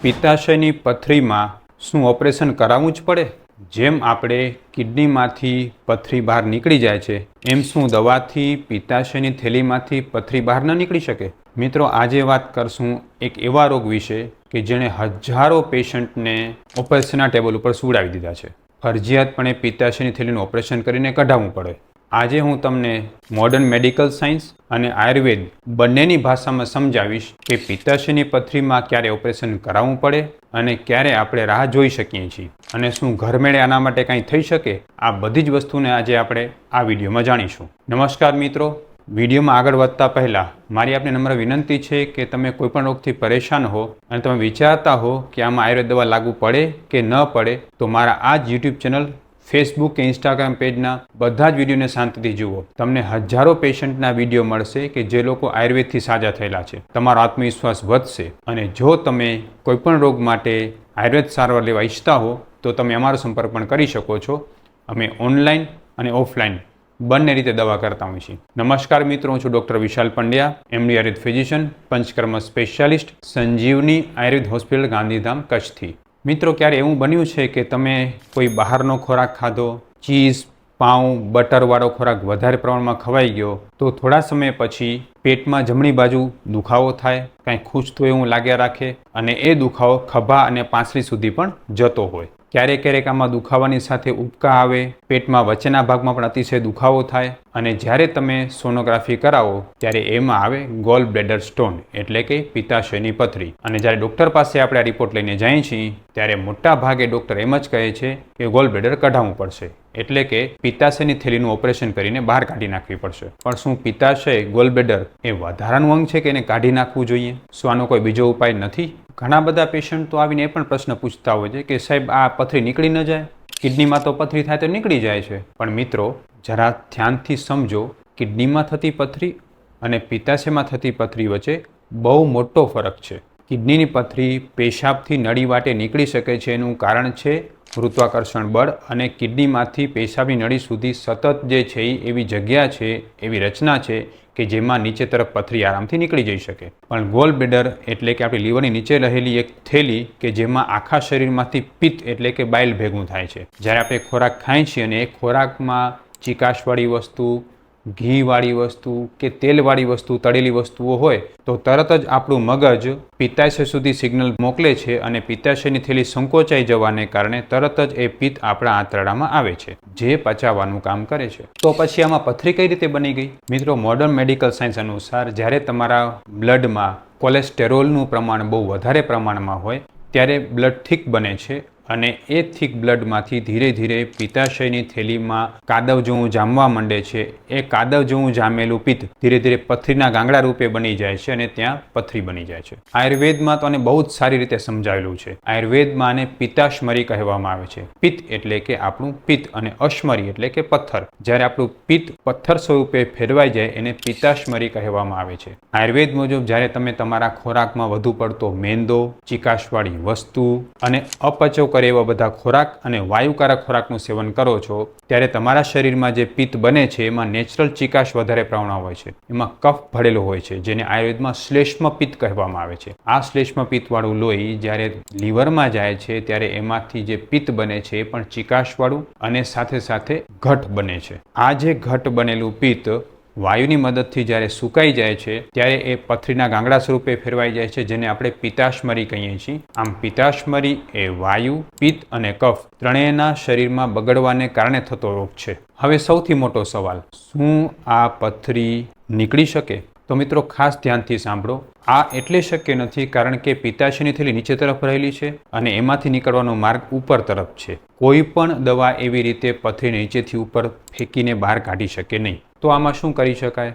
પિત્તાશયની પથરીમાં શું ઓપરેશન કરાવવું જ પડે? જેમ આપણે કિડનીમાંથી પથરી બહાર નીકળી જાય છે, એમ શું દવાથી પિત્તાશયની થેલીમાંથી પથરી બહાર ન નીકળી શકે? મિત્રો, આજે વાત કરશું એક એવા રોગ વિશે કે જેણે હજારો પેશન્ટને ઓપરેશનના ટેબલ ઉપર સુવડાવી દીધા છે. ફરજિયાતપણે પિત્તાશયની થેલીનું ઓપરેશન કરીને કઢાવવું પડે. આજે હું તમને મોડર્ન મેડિકલ સાયન્સ અને આયુર્વેદ બંનેની ભાષામાં સમજાવીશ કે પિત્તાશયની પથરીમાં ક્યારે ઓપરેશન કરાવવું પડે અને ક્યારે આપણે રાહ જોઈ શકીએ છીએ, અને શું ઘરમેળે આના માટે કંઈ થઈ શકે. આ બધી જ વસ્તુને આજે આપણે આ વિડીયોમાં જાણીશું. નમસ્કાર મિત્રો, વિડીયોમાં આગળ વધતા પહેલાં મારી આપને નમ્ર વિનંતી છે કે તમે કોઈપણ રોગથી પરેશાન હો અને તમે વિચારતા હો કે આમાં આયુર્વેદ દવા લાગુ પડે કે ન પડે, તો મારા આ જ યુટ્યુબ ચેનલ, ફેસબુક કે ઇન્સ્ટાગ્રામ પેજના બધા જ વિડીયોને શાંતિથી જુઓ. તમને હજારો પેશન્ટના વિડીયો મળશે કે જે લોકો આયુર્વેદથી સાજા થયેલા છે. તમારો આત્મવિશ્વાસ વધશે, અને જો તમે કોઈપણ રોગ માટે આયુર્વેદ સારવાર લેવા ઈચ્છતા હો તો તમે અમારો સંપર્ક પણ કરી શકો છો. અમે ઓનલાઈન અને ઓફલાઈન બંને રીતે દવા કરતા હોઈએ છીએ. નમસ્કાર મિત્રો, હું છું doctor Vishal Pandya, MD Ayurveda physician, Panchakarma specialist, Sanjivani Ayurveda hospital, Gandhidham, કચ્છથી. મિત્રો, ક્યારે એવું બન્યું છે કે તમે કોઈ બહારનો ખોરાક ખાધો, ચીઝ, પાઉં, બટરવાળો ખોરાક વધારે પ્રમાણમાં ખવાઈ ગયો, તો થોડા સમય પછી પેટમાં જમણી બાજુ દુખાવો થાય, કાંઈ ખૂંચતું એવું લાગ્યા રાખે, અને એ દુખાવો ખભા અને પાંસળી સુધી પણ જતો હોય. ક્યારેક ક્યારેક આમાં દુખાવાની સાથે ઉબકા આવે, પેટમાં વચ્ચેના ભાગમાં પણ અતિશય દુખાવો થાય, અને જ્યારે તમે સોનોગ્રાફી કરાવો ત્યારે એમાં આવે ગોલ બ્લેડર સ્ટોન, એટલે કે પિત્તાશયની પથરી. અને જ્યારે ડૉક્ટર પાસે આપણે આ રિપોર્ટ લઈને જઈએ છીએ ત્યારે મોટા ભાગે ડૉક્ટર એમ જ કહે છે કે ગોલ બ્લેડર કઢાવવું પડશે, એટલે કે પિત્તાશયની થેલીનું ઓપરેશન કરીને બહાર કાઢી નાખવી પડશે. પણ શું પિત્તાશય, ગોલ બ્લેડર એ વધારાનું અંગ છે કે એને કાઢી નાખવું જોઈએ? શું આનો કોઈ બીજો ઉપાય નથી? ઘણા બધા પેશન્ટ તો આવીને એ પણ પ્રશ્ન પૂછતા હોય છે કે સાહેબ, આ પથરી નીકળી ન જાય? કિડનીમાં તો પથરી થાય તો નીકળી જાય છે. પણ મિત્રો, જરા ધ્યાનથી સમજો, કિડનીમાં થતી પથરી અને પિત્તાશયમાં થતી પથરી વચ્ચે બહુ મોટો ફરક છે. કિડનીની પથરી પેશાબથી નળી વાટે નીકળી શકે છે. એનું કારણ છે ગુરુત્વાકર્ષણ બળ, અને કિડનીમાંથી પેશાબની નળી સુધી સતત જે છે એવી જગ્યા છે, એવી રચના છે કે જેમાં નીચે તરફ પથરી આરામથી નીકળી જઈ શકે. પણ ગોલ બ્લેડર એટલે કે આપણી લીવરની નીચે રહેલી એક થેલી કે જેમાં આખા શરીરમાંથી પિત્ત એટલે કે બાઇલ ભેગું થાય છે. જ્યારે આપણે ખોરાક ખાઈએ છીએ અને એ ખોરાકમાં ચીકાશવાળી વસ્તુ, ઘીવાળી વસ્તુ કે તેલવાળી વસ્તુ, તળેલી વસ્તુઓ હોય તો તરત જ આપણું મગજ પિત્તાશય સુધી સિગ્નલ મોકલે છે, અને પિત્તાશયની થેલી સંકોચાઈ જવાને કારણે તરત જ એ પિત્ત આપણા આંતરડામાં આવે છે, જે પચાવવાનું કામ કરે છે. તો પછી આમાં પથરી કઈ રીતે બની ગઈ? મિત્રો, મોડર્ન મેડિકલ સાયન્સ અનુસાર જ્યારે તમારા બ્લડમાં કોલેસ્ટેરોલનું પ્રમાણ બહુ વધારે પ્રમાણમાં હોય ત્યારે બ્લડ થીક બને છે, અને એ થીક બ્લડમાંથી ધીરે ધીરે પિત્તાશયની થેલીમાં કાદવ જેવું જામવા માંડે છે. એ કાદવ જેવું જામેલું પિત્ત ધીરે ધીરે પથરીના ગાંગડા રૂપે બની જાય છે, અને ત્યાં પથરી બની જાય છે. આયુર્વેદમાં તો આને બહુ જ સારી રીતે સમજાવેલું છે. આયુર્વેદમાં આને પિત્તાશ્મરી કહેવામાં આવે છે. પિત્ત એટલે કે આપણું પિત્ત, અને અશ્મરી એટલે કે પથ્થર. જ્યારે આપણું પિત્ત પથ્થર સ્વરૂપે ફેરવાઈ જાય એને પિત્તાશ્મરી કહેવામાં આવે છે. આયુર્વેદ મુજબ જ્યારે તમે તમારા ખોરાકમાં વધુ પડતો મેંદો, ચીકાશવાળી વસ્તુ અને અપચો એવા બધા ખોરાક અને વાયુકારક ખોરાકનું સેવન કરો છો, ત્યારે તમારા શરીરમાં જે પિત્ત બને છે એમાં નેચરલ ચીકાશ વધારે પ્રમાણમાં હોય છે. એમાં કફ ભળેલો હોય છે, જેને આયુર્વેદમાં શ્લેષ્મ પિત્ત કહેવામાં આવે છે. આ શ્લેષ્મ પિત્તવાળું લોહી જ્યારે લીવરમાં જાય છે ત્યારે એમાંથી જે પિત્ત બને છે એ પણ ચીકાશવાળું અને સાથે સાથે ઘટ બને છે. આ જે ઘટ બનેલું પિત્ત વાયુની મદદથી જ્યારે સુકાઈ જાય છે ત્યારે એ પથરીના ગાંગડા સ્વરૂપે ફેરવાઈ જાય છે, જેને આપણે પિત્તાશ્મરી કહીએ છીએ. આમ પિત્તાશ્મરી એ વાયુ, પિત્ત અને કફ ત્રણેયના શરીરમાં બગડવાને કારણે થતો રોગ છે. હવે સૌથી મોટો સવાલ, શું આ પથરી નીકળી શકે? તો મિત્રો, ખાસ ધ્યાનથી સાંભળો. આ એટલે શક્ય નથી કારણ કે પિત્તાશયની થેલી નીચે તરફ રહેલી છે અને એમાંથી નીકળવાનો માર્ગ ઉપર તરફ છે. કોઈ પણ દવા એવી રીતે પથરીને નીચેથી ઉપર ફેંકીને બહાર કાઢી શકે નહીં. તો આમાં શું કરી શકાય?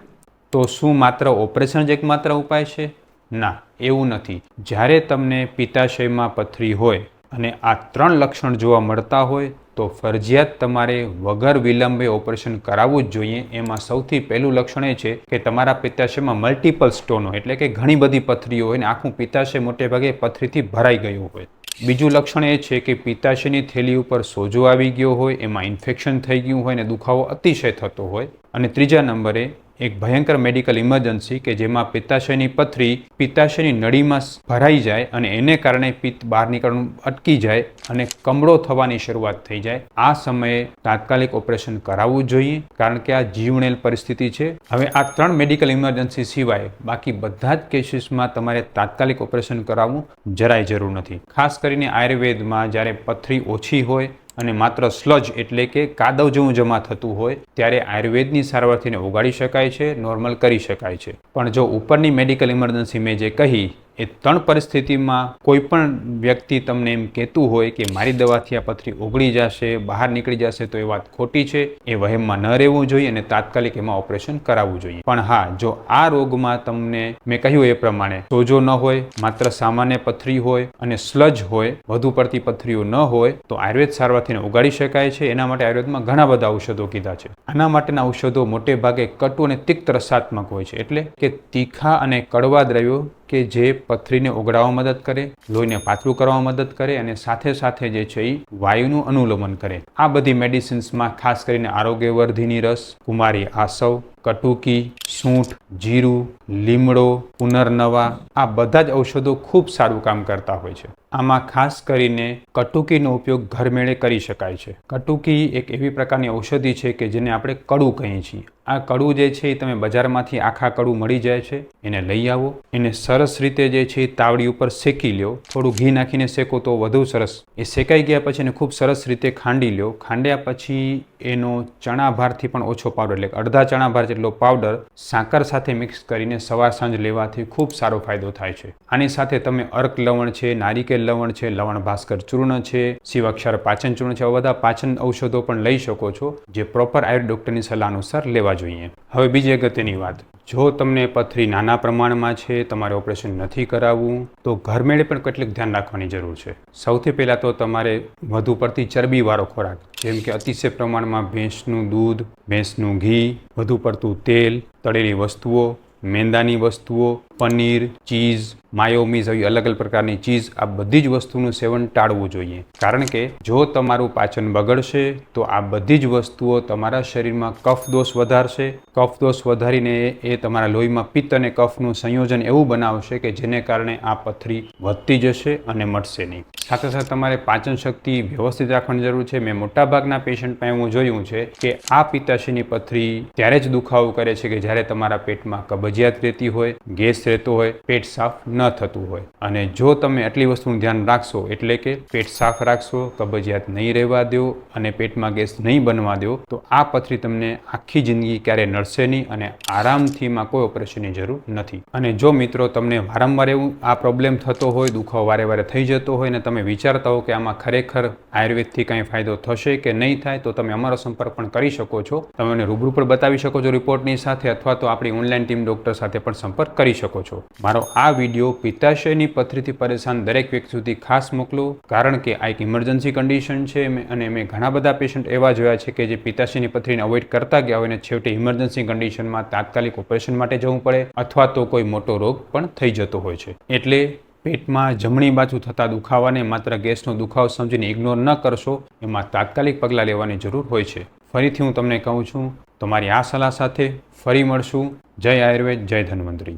તો શું માત્ર ઓપરેશન જ એકમાત્ર ઉપાય છે? ના, એવું નથી. જ્યારે તમને પિત્તાશયમાં પથરી હોય અને આ ત્રણ લક્ષણ જોવા મળતા હોય તો ફરજિયાત તમારે વગર વિલંબે ઓપરેશન કરાવવું જ જોઈએ. એમાં સૌથી પહેલું લક્ષણ એ છે કે તમારા પિત્તાશયમાં મલ્ટિપલ સ્ટોન હોય, એટલે કે ઘણી બધી પથરીઓ હોય ને આખું પિત્તાશય મોટે ભાગે પથરીથી ભરાઈ ગયું હોય. બીજું લક્ષણ એ છે કે પિત્તાશયની થેલી ઉપર સોજો આવી ગયો હોય, એમાં ઇન્ફેક્શન થઈ ગયું હોય ને દુખાવો અતિશય થતો હોય. અને ત્રીજા નંબરે એક ભયંકર મેડિકલ ઇમરજન્સી કે જેમાં પિત્તાશયની પથરી પિત્તાશયની નળીમાં ભરાઈ જાય અને એને કારણે પિત્ત બહાર નીકળવાનું અટકી જાય અને કમળો થવાની શરૂઆત થઈ જાય, આ સમયે તાત્કાલિક ઓપરેશન કરાવવું જોઈએ, કારણ કે આ જીવણેલ પરિસ્થિતિ છે. હવે આ 3 મેડિકલ ઇમરજન્સી સિવાય બાકી બધા જ કેસીસમાં તમારે તાત્કાલિક ઓપરેશન કરાવવું જરાય જરૂર નથી. ખાસ કરીને આયુર્વેદમાં જ્યારે પથરી ઓછી હોય અને માત્ર સ્લજ એટલે કે કાદવ જેવું જમા થતું હોય ત્યારે આયુર્વેદની સારવારથી એને ઓગાળી શકાય છે, નોર્મલ કરી શકાય છે. પણ જો ઉપરની મેડિકલ ઇમરજન્સી મેં જે કહી એ 3 પરિસ્થિતિમાં કોઈ પણ વ્યક્તિ તમને એમ કહેતું હોય કે મારી દવાથી આ પથરી ઓગળી જશે, બહાર નીકળી જશે, તો એ વાત ખોટી છે. એ વહેમમાં ન રહેવું જોઈએ અને તાત્કાલિક એમાં ઓપરેશન કરાવવું જોઈએ. પણ હા, જો આ રોગમાં તમને મેં કહ્યું એ પ્રમાણે સોજો ન હોય, માત્ર સામાન્ય પથરી હોય અને સ્લજ હોય, વધુ પડતી પથરીઓ ન હોય, તો આયુર્વેદ સારવારથી ઓગાળી શકાય છે. એના માટે આયુર્વેદમાં ઘણા બધા ઔષધો કીધા છે. આના માટેના ઔષધો મોટે ભાગે કટુ અને તિક્ત રસાત્મક હોય છે, એટલે કે તીખા અને કડવા દ્રવ્યો કે જે પથરીને ઓગળાવવામાં મદદ કરે, લોહીને પાતળું કરવામાં મદદ કરે અને સાથે સાથે જે છે એ વાયુનું અનુલોમન કરે. આ બધી મેડિસિન્સમાં ખાસ કરીને આરોગ્યવર્ધિની રસ, કુમારી આસવ, કટુકી, સૂંઠ, જીરું, લીમડો, પુનર્નવા, આ બધા જ ઔષધો ખૂબ સારું કામ કરતા હોય છે. આમાં ખાસ કરીને કટુકીનો ઉપયોગ ઘરમેળે કરી શકાય છે. કટુકી એક એવી પ્રકારની ઔષધિ છે કે જેને આપણે કડું કહીએ છીએ. આ કડું જે છે એ તમે બજારમાંથી આખા કડું મળી જાય છે, એને લઈ આવો, એને સરસ રીતે જે છે એ તાવડી ઉપર શેકી લ્યો. થોડું ઘી નાખીને શેકો તો વધુ સરસ. એ શેકાઈ ગયા પછી એને ખૂબ સરસ રીતે ખાંડી લ્યો. ખાંડ્યા પછી એનો ચણા ભારથી પણ ઓછો પાવડર, એટલે અડધા ચણા ભાર જેટલો પાવડર સાકર સાથે મિક્સ કરીને સવાર સાંજ લેવાથી ખૂબ સારો ફાયદો થાય છે. આની સાથે તમે અર્ક લવણ છે, નારિકેલ લવણ છે, લવણ ભાસ્કર ચૂર્ણ છે, શિવાક્ષર પાચન ચૂર્ણ છે, આવા બધા પાચન ઔષધો પણ લઈ શકો છો, જે પ્રોપર આયુર્વેદ ડોક્ટરની સલાહ અનુસાર લેવા જોઈએ. હવે બીજી અગત્યની વાત, જો તમને પથરી નાના પ્રમાણમાં છે, તમારે ઓપરેશન નથી કરાવવું, તો ઘરમેળે પણ કેટલીક ધ્યાન રાખવાની જરૂર છે. સૌથી પહેલાં તો તમારે વધુ પડતી ચરબીવાળો ખોરાક, જેમ કે અતિશય પ્રમાણમાં ભેંસનું દૂધ, ભેંસનું ઘી, વધુ પડતું તેલ, તળેલી વસ્તુઓ, મેંદાની વસ્તુઓ, પનીર, ચીઝ, માયોમીઝ, આવી અલગ અલગ પ્રકારની ચીઝ, આ બધી જ વસ્તુનું સેવન ટાળવું જોઈએ. કારણ કે જો તમારું પાચન બગડશે તો આ બધી જ વસ્તુઓ તમારા શરીરમાં કફ દોષ વધારશે. કફ દોષ વધારીને એ તમારા લોહીમાં પિત્ત અને કફનું સંયોજન એવું બનાવશે કે જેને કારણે આ પથરી વધતી જશે અને મટશે નહીં. સાથે સાથે તમારે પાચન શક્તિ વ્યવસ્થિત રાખવાની જરૂર છે. મેં મોટાભાગના પેશન્ટમાં એવું જોયું છે કે આ પિત્તાશયની પથરી ત્યારે જ દુખાવો કરે છે કે જ્યારે તમારા પેટમાં કબજિયાત રહેતી હોય, ગેસ રહેતો હોય, પેટ સાફ ન થતું હોય. અને જો તમે આટલી વસ્તુનું ધ્યાન રાખશો, એટલે કે પેટ સાફ રાખશો, કબજિયાત નહીં રહેવા દો અને પેટમાં ગેસ નહીં બનવા દો, તો આ પથરી તમને આખી જિંદગી ક્યારેય નડશે નહીં અને આરામથી માં કોઈ ઓપરેશનની જરૂર નથી. અને જો મિત્રો તમને વારંવાર એવું આ પ્રોબ્લેમ થતો હોય, દુખાવો વારે વારે થઈ જતો હોય ને તમે વિચારતા હો કે આમાં ખરેખર આયુર્વેદથી કંઈ ફાયદો થશે કે નહીં થાય, તો તમે અમારો સંપર્ક પણ કરી શકો છો. તમે મને રૂબરૂ પણ બતાવી શકો છો રિપોર્ટની સાથે, અથવા તો આપણી ઓનલાઈન ટીમ ડોક્ટર સાથે પણ સંપર્ક કરી શકો છો. મારો આ વિડીયો પિત્તાશયની પથરીથી પરેશાન દરેક વ્યક્તિ સુધી ખાસ મોકલો, કારણ કે આ એક ઇમરજન્સી કન્ડિશન છે અને મેં ઘણા બધા પેશન્ટ એવા જોયા છે કે જે પિત્તાશયની પથરીને અવોઇડ કરતા ગયા હોય અને છેવટે ઇમરજન્સી કન્ડિશનમાં તાત્કાલિક ઓપરેશન માટે જવું પડે અથવા તો કોઈ મોટો રોગ પણ થઈ જતો હોય છે. એટલે પેટમાં જમણી બાજુ થતા દુખાવાને માત્ર ગેસનો દુખાવો સમજીને ઇગ્નોર ન કરશો, એમાં તાત્કાલિક પગલાં લેવાની જરૂર હોય છે. ફરીથી હું તમને કહું છું, તમારી આ સલાહ સાથે ફરી મળશું. જય આયુર્વેદ, જય ધન્વંતરી.